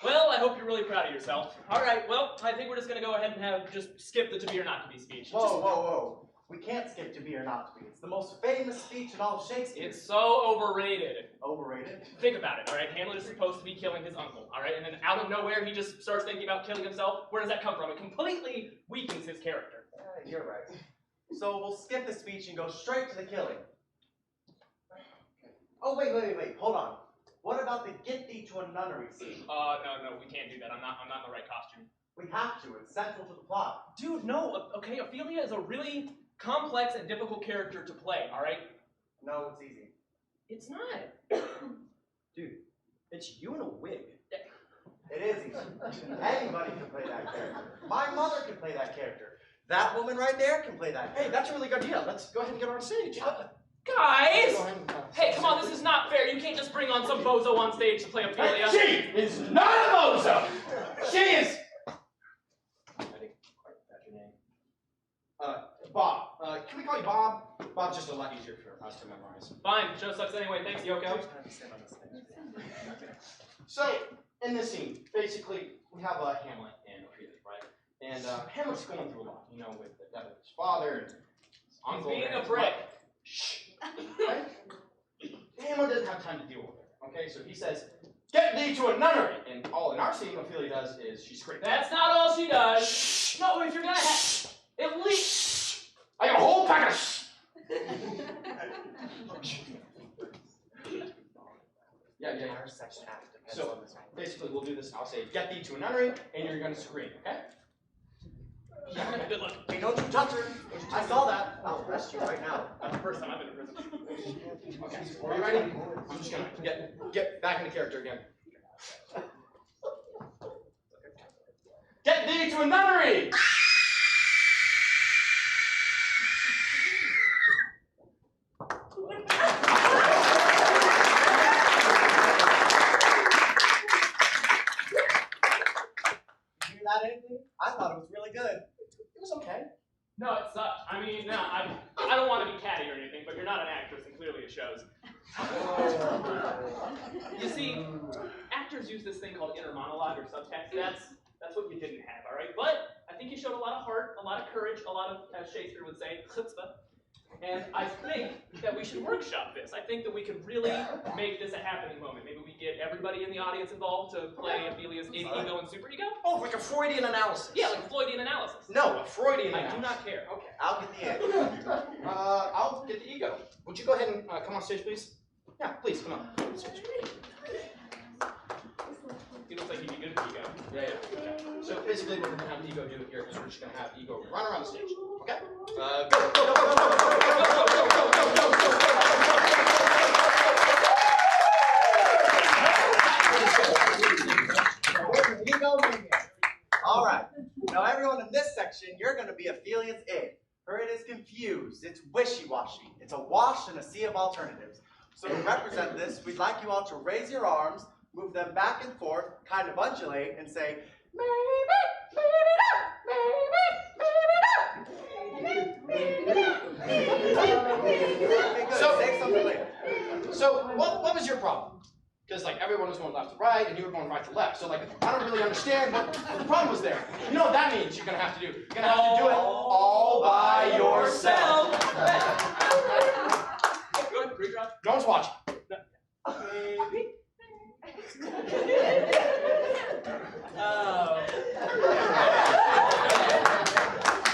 Well, I hope you're really proud of yourself. All right, well, I think we're just going to go ahead and just skip the to be or not to be speech. Whoa, whoa, whoa. We can't skip to be or not to be. It's the most famous speech in all of Shakespeare. It's so overrated. Overrated? Think about it, all right? Hamlet is supposed to be killing his uncle, all right? And then out of nowhere, he just starts thinking about killing himself. Where does that come from? It completely weakens his character. Yeah, you're right. So we'll skip the speech and go straight to the killing. Oh, wait. Hold on. What about the get thee to a nunnery scene? No, we can't do that. I'm not in the right costume. We have to. It's central to the plot. Dude, no, okay, Ophelia is a really complex and difficult character to play, all right? No, it's easy. It's not. Dude, it's you in a wig. It is easy. Anybody can play that character. My mother can play that character. That woman right there can play that character. Hey, that's a really good idea. Let's go ahead and get her on stage. Guys! Go ahead and, Hey, come on, this is not fair. You can't just bring on some bozo on stage to play Ophelia. She is not a bozo. She is. I didn't quite catch your name. Bob. Can we call you Bob? Bob's just a lot easier for us to memorize. Fine, show sucks anyway. Thanks, Yoko. So, in this scene, basically, we have Hamlet and Ophelia, right? And Hamlet's going through a lot, you know, with the death of his father and his uncle. Being and a his prick. mother. Shh. Right? Hamlet doesn't have time to deal with it, okay? So he says, get thee to a nunnery. And all in our scene, Ophelia does is she screams. That's not all she does. Shh. No, if you're gonna have, at least. I got a whole pack of shh. Yeah. Our section act depends So, on this one. basically, we'll do this. I'll say, get thee to a nunnery, and you're going to scream, okay? Yeah, good luck. Hey, don't you touch her. I saw that. I'll arrest you right now. That's the first time I've been to prison. Okay, are you ready? I'm just going to get back into character again. Get thee to a nunnery! Anything? I thought it was really good. It was okay. No, it sucks. I mean, no, I don't want to be catty or anything, but you're not an actress, and clearly it shows. You see, actors use this thing called inner monologue or subtext. That's what you didn't have, all right? But I think you showed a lot of heart, a lot of courage, a lot of, as Shakespeare would say, chutzpah. And I think that we should workshop this. I think that we could really make this a happening moment. Maybe we get everybody in the audience involved to play Ophelia's ego and super ego. Oh, like a Freudian analysis. Yeah, like a Freudian analysis. No, a Freudian I analysis. do not care. Okay. I'll get the egg. I'll get the ego. Would you go ahead and come on stage, please? Yeah, please, come on. He looks like he'd be good at ego. Yeah. So basically what we're going to have ego do here is we're just going to have ego run around the stage. Okay? Go, go, go, go, go, go, go, go, go, go, go, go, All right. Now, everyone in this section, you're going to be Ophelia's id. Her id is confused. It's wishy-washy. It's a wash in a sea of alternatives. So to represent this, we'd like you all to raise your arms, move them back and forth, kind of undulate, and say, okay, good. So- say something later. So, what was your problem? Because like everyone was going left to right, and you were going right to left. So like, I don't really understand what the problem was there. You know what that means? You're gonna have to do. You're gonna have to do it all by yourself. Go ahead, redraw. No one's watching.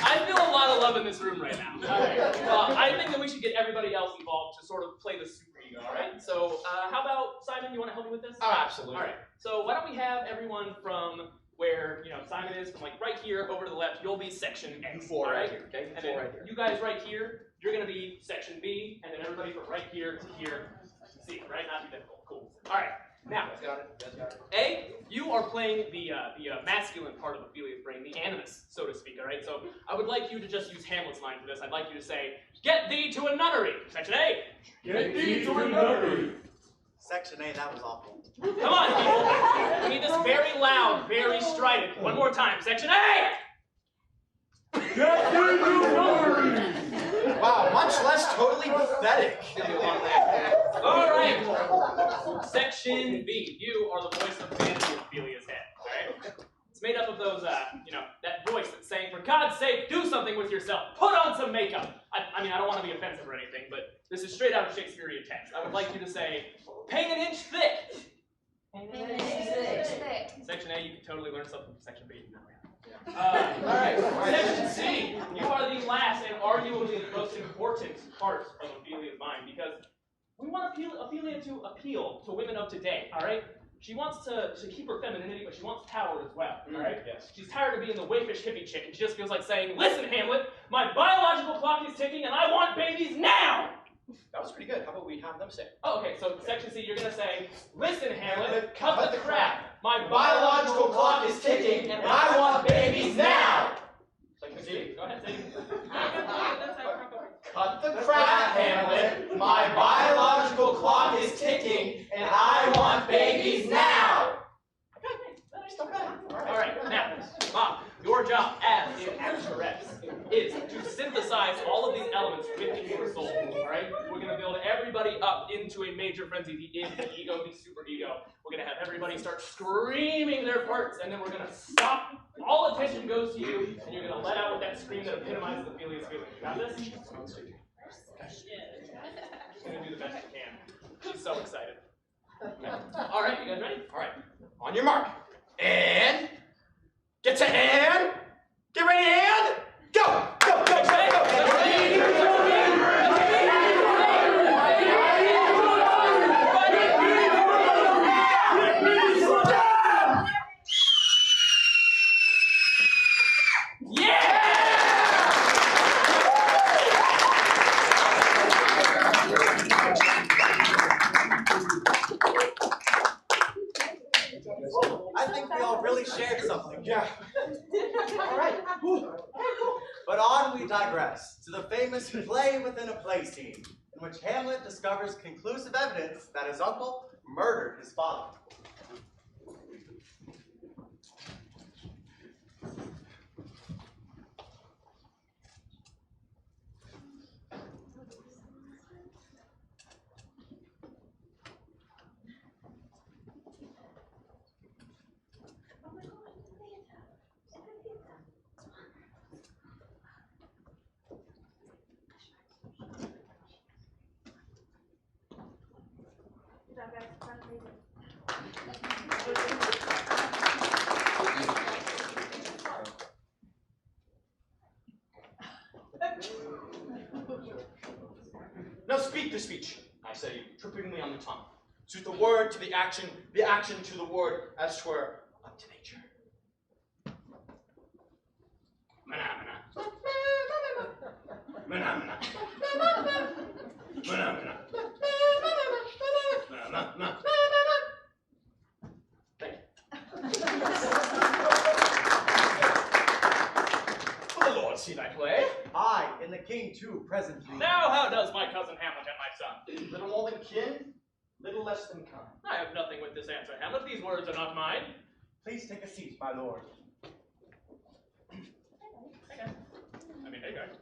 I feel a lot of love in this room right now. I think that we should get everybody else involved to sort of play the super ego, all right? So how about, Simon, you want to help me with this? Oh, absolutely. All right, so why don't we have everyone from where, Simon is, from like right here over to the left, you'll be section A. You four all right here, okay? And Four then right here. you guys right here, you're going to be section B, and then everybody from right here to here, C, right? Not too difficult. Cool. All right, now, You guys got it? You guys got it? A, you are playing the masculine part of Ophelia's brain, the animus, so to speak, all right? So I would like you to just use Hamlet's line for this. I'd like you to say, get thee to a nunnery. Section A. Get thee to a nunnery. Section A, that was awful. Come on, people. We need this very loud, very strident. One more time. Section A. Get thee to a nunnery. Wow, much less totally pathetic. All right. Section B. You are the voice of fantasy in Ophelia's head, all right? It's made up of those, that voice that's saying, for God's sake, do something with yourself. Put on some makeup. I mean, I don't want to be offensive or anything, but this is straight out of Shakespearean text. I would like you to say, paint an inch thick. Section A, you can totally learn something from Section B. All right. Section C, you are the last and arguably the most important part of Ophelia's mind because we want Ophelia to appeal to women of today, all right? She wants to keep her femininity, but she wants power as well, all right? Yes. She's tired of being the waifish hippie chick, and she just feels like saying, listen, Hamlet, my biological clock is ticking, and I want babies now! That was pretty good. How about we have them say? Oh, okay, so Section C, you're going to say, listen, Hamlet, cut the crap. My Biological clock is ticking, and I want babies now! Section C, go ahead, say it. Cut the crap, Hamlet. My biological clock is ticking, and I want babies now! All right, now, Mom, your job as an actress is to synthesize all of these elements within your soul, all right? We're going to build everybody up into a major frenzy, the id, the ego, the super ego. We're going to have everybody start screaming their parts, and then we're going to stop. All attention goes to you, and you're going to let out with that scream that epitomizes Ophelia's feeling. You got this? She's going to do the best she can. She's so excited. All right, you guys ready? All right, on your mark. And get to and get ready and go! Go! Go! Go! Go! I think we all really shared something. Yeah. All right. But on we digress to the famous play within a play scene, in which Hamlet discovers conclusive evidence that his uncle murdered his father. Now speak the speech, I say, tripping me on the tongue. Suit the word to the action to the word, as 'twere up to nature. Mana, mana. Mana, mana. Mana, mana. Mana, mana. Thank you. For the Lord see thy play. I and the king too presently. Now, how does my cousin Hamlet and my son? Little more than kin, little less than kind. I have nothing with this answer, Hamlet. These words are not mine. Please take a seat, my lord. Hey guys.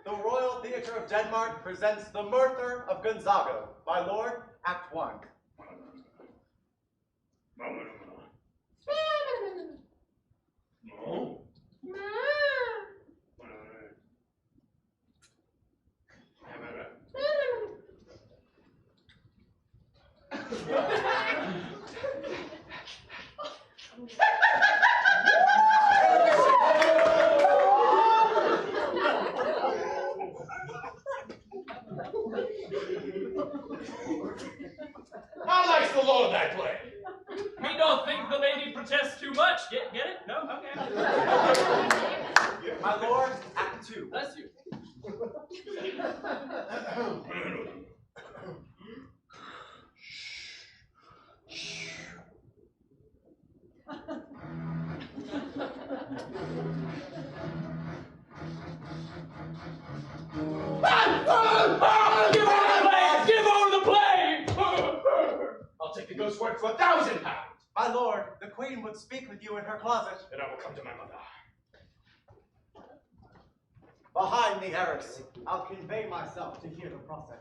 The Royal Theatre of Denmark presents The Murder of Gonzago by Lord, Act 1. No. How likes the Lord that play? We don't think the lady protests too much. Get it? No? Okay. My lord, Act 2. Bless you. Give over the play! I'll take the ghost's word for £1,000. My lord, the queen would speak with you in her closet. Then I will come to my mother. Behind the arras, I'll convey myself to hear the process.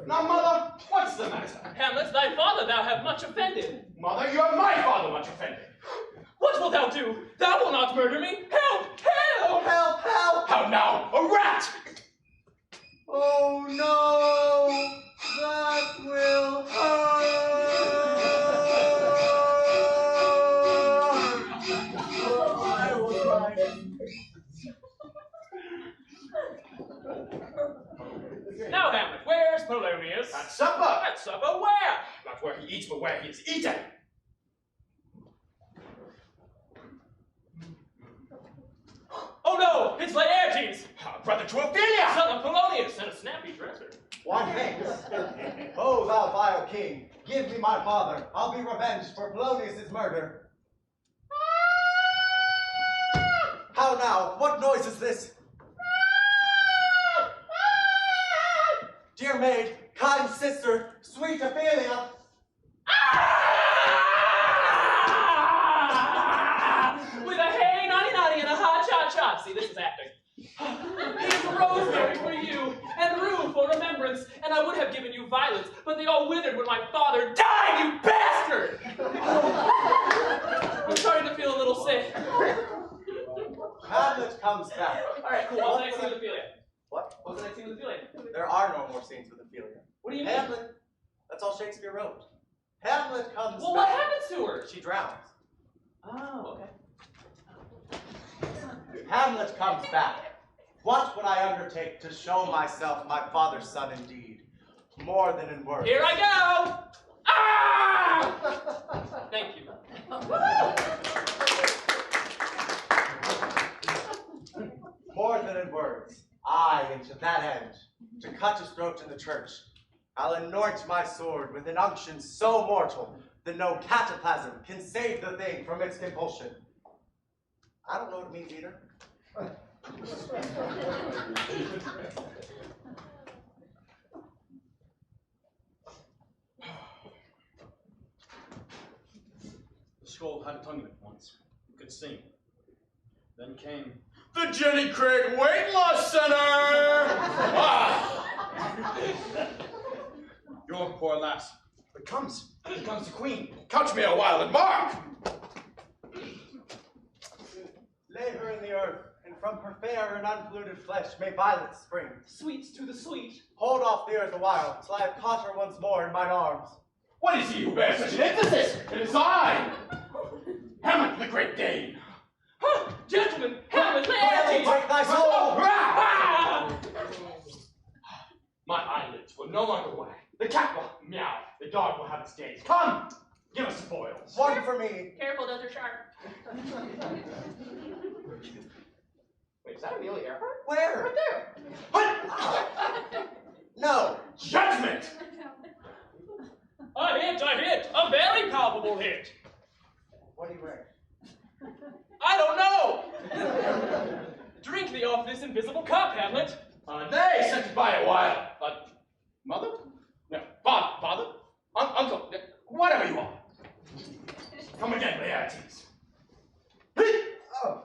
Now, mother, what's the matter? Hamlet, thy father thou have much offended. Mother, you are my father much offended. What wilt thou do? Thou wilt not murder me. Help! Help! Help! Help! How now? A rat! Oh no! That will hurt! I will try. Now, Hamlet, where's Polonius? At supper! At supper where? Not where he eats, but where he is eaten. Oh no! It's Laertes! Brother to Ophelia! Son of Polonius and a snappy dresser. Why, thanks. Oh, thou vile king, give me my father. I'll be revenged for Polonius' murder. How now? What noise is this? Dear maid, kind sister, sweet Ophelia. With a hey, naughty, naughty, and a ha, cha, cha. See, this is acting. Here's rosemary for you, and rue for remembrance, and I would have given you violets, but they all withered when my father died, you bastard! I'm starting to feel a little sick. Hamlet comes back. All right, cool. What's the next scene with Ophelia? What? What's the next scene with Ophelia? There are no more scenes with Ophelia. What do you mean? Hamlet, that's all Shakespeare wrote. Hamlet comes Well, what back. happens to her? She drowns. Oh, okay. Hamlet comes back. What would I undertake to show myself my father's son indeed? More than in words. Here I go! Ah! Thank you. More than in words. Aye, and to that end, to cut his throat in the church, I'll anoint my sword with an unction so mortal that no cataplasm can save the thing from its compulsion. I don't know what it means either. The skull had a tongue in it once. It could sing. Then came the Jenny Craig Weight Loss Center! Ah! Your poor lass. But comes the queen. Couch me a while and mark! earth, and from her fair and unpolluted flesh may violets spring. Sweets to the sweet. Hold off the earth a while, till I have caught her once more in mine arms. What is he who bears such an emphasis? It is I, Hamlet the Great Dane. Huh, gentlemen, Hamlet, Gladly take thy soul! My eyelids will no longer wag. The cat will meow. The dog will have its days. Come, give us spoils. One for me. Careful, those are sharp. Wait, is that Amelia Earhart? Where? Right there. No. Judgment! A hit, a very palpable hit. What are you wearing? I don't know. Drink thee off this invisible cup, Hamlet. Nay, sent it by a while. Mother? No, father? Uncle? Whatever you are. Come again, Laertes. Oh.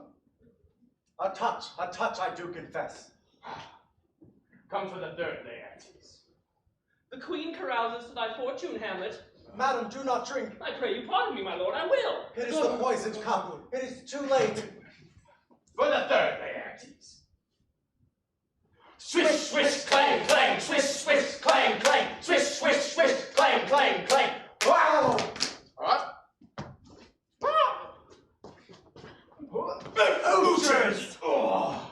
A touch, I do confess. Come for the third, Laertes. The queen carouses to thy fortune, Hamlet. Madam, do not drink. I pray you pardon me, my lord, I will. It is the poisoned cup. It is too late. For the third, Laertes. Swish, swish, clang, clang, swish, swish, clang, clang, swish, swish, swish, clang, clang, clang. Wow! What? Oozers! Oh.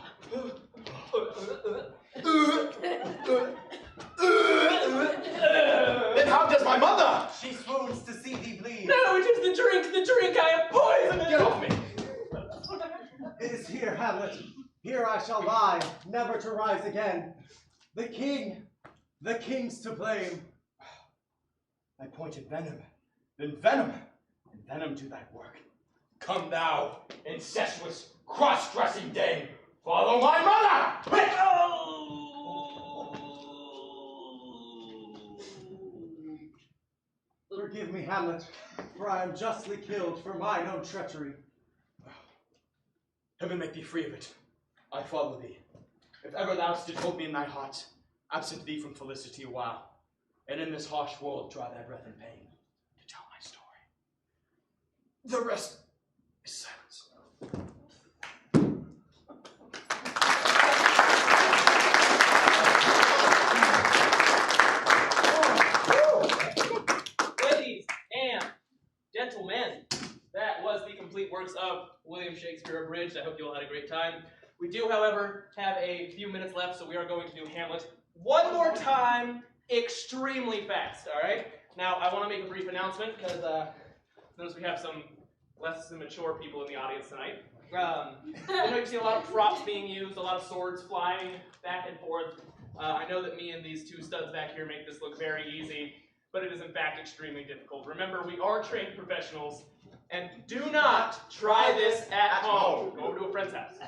Then how does my mother? She swoons to see thee bleed. No, it is the drink, I have poisoned Get it. off me! It is here, Hamlet. Here I shall lie, never to rise again. The king's to blame. I pointed venom, then venom, and venom to thy work. Come thou, incestuous, cross-dressing dame, follow my mother! Forgive me, Hamlet, for I am justly killed for mine own treachery. Heaven make thee free of it. I follow thee. If ever thou didst hold me in thy heart, absent thee from felicity a while, and in this harsh world draw thy breath in pain, to tell my story. The rest is silence. Ladies and gentlemen, that was the complete works of William Shakespeare Abridged. I hope you all had a great time. We do, however, have a few minutes left, so we are going to do Hamlet one more time, extremely fast, all right? Now, I want to make a brief announcement, because notice we have some less than mature people in the audience tonight. I know you see a lot of props being used, a lot of swords flying back and forth. I know that me and these two studs back here make this look very easy, but it is in fact extremely difficult. Remember, we are trained professionals, and do not try this at home. Go over to a friend's house.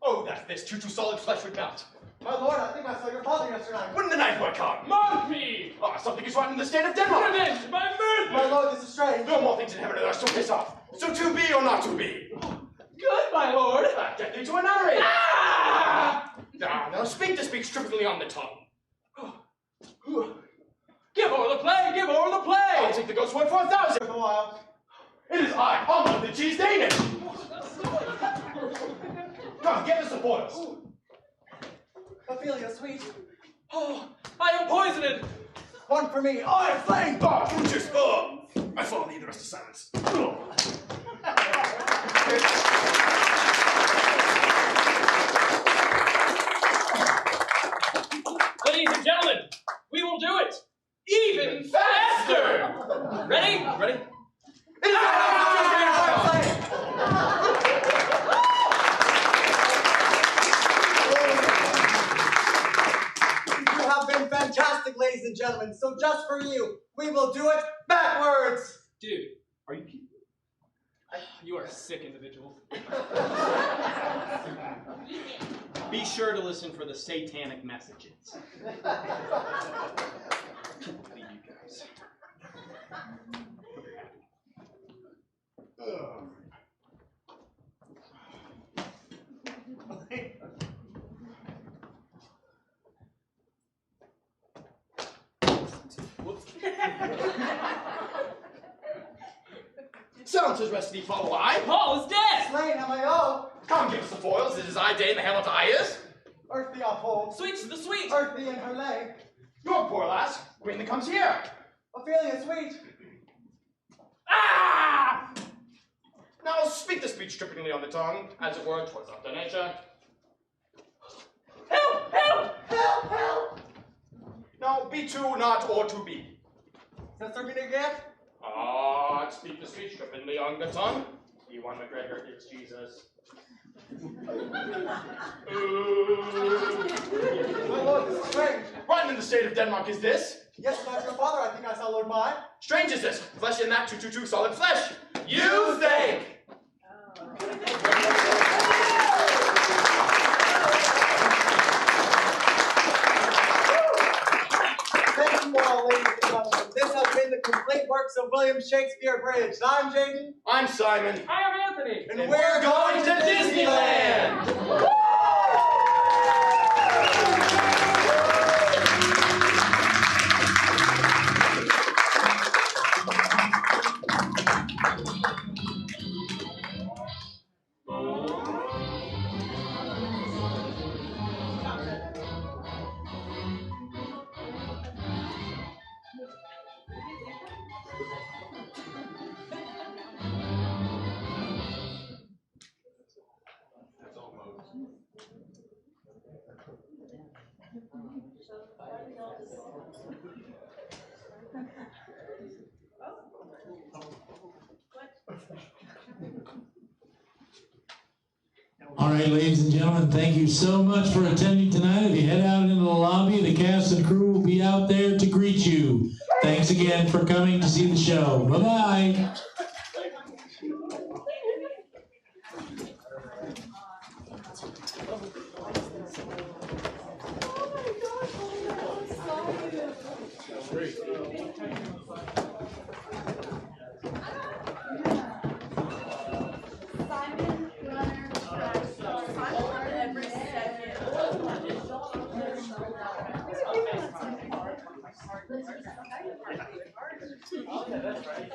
Oh, that's this. Too solid flesh would melt. My lord, I think I saw your father yesterday. Wouldn't the knife work hard? Mark me! Ah, something is rotten in the state of Denmark. Revenge by murder! My lord, this is strange. No more things in heaven and earth, so piss off. So to be or not to be? Good, my lord. Get thee to a nunnery. Ah! Now speak strictly on the tongue. Give o'er the play, give o'er the play. I'll take the ghost word for 1,000. For a while. It is I, Hamlet the cheese Danish. Come, give us the boils. Ophelia, sweet. Oh, I am poisoned. One for me. I flame. Ah, Brutus. I follow thee, the rest is silence. Ladies and gentlemen, we will do it even faster. Ready? Ready? You have been fantastic, ladies and gentlemen. So just for you, we will do it backwards. Dude, are you kidding? You are a sick individual. Be sure to listen for the satanic messages. You guys. Silence is resty, follow I. Paul is dead! Slain am I all. Come, give us the foils. It is I day in the Hamlet I is. Earthly uphold. Sweet's the sweet! Earthly in her leg. Your poor lass, queen that comes here. Ophelia sweet. Ah! Now speak the speech trippingly on the tongue, as it were, towards after nature. Help! Help! Help, help. Now be to not or to be. Sister me again. Ah, speak the speech trippingly on the tongue. Ewan McGregor is Jesus. My lord, this is strange. What in the state of Denmark is this? Yes, my your father, I think I saw Lord mine. Strange is this, flesh in that, two, solid flesh. You think! Thank you all, ladies and gentlemen. This has been the complete works of William Shakespeare Abridged. I'm Jaden. I'm Simon. I am Anthony! And we're going to Disneyland! All right, ladies and gentlemen, thank you so much for attending tonight. If you head out into the lobby, the cast and crew will be out there to greet you. Thanks again for coming to see the show. Bye-bye. Oh, yeah, that's right.